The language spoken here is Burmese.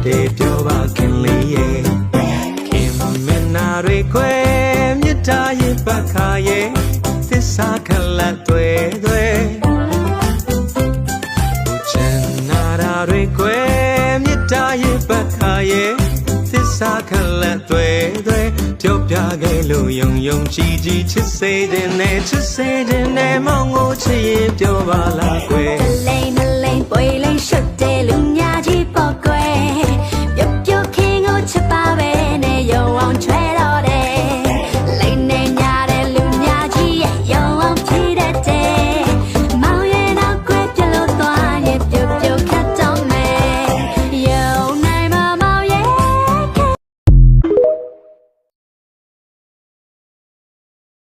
တယ်ပြောပါခင်လေးရဲ့ခင်မနာတွေခွဲမြတ်တာရဲ့ပတ်ခါရဲ့သစ္စာခလတ်တွေချင်နာတာတွေခွဲမြတ်တာရဲ့ပတ်ခါရဲ့သစ္စာခလတ်တွေပြောပြခဲ့လို့ယုံယုံကြည်ကြည်ချစ်စေတဲ့မောင်ကိုချစ်ရင်ပြောပါလားကွယ် မလိန်ပွေလိန်ရှုပ်တယ်လူ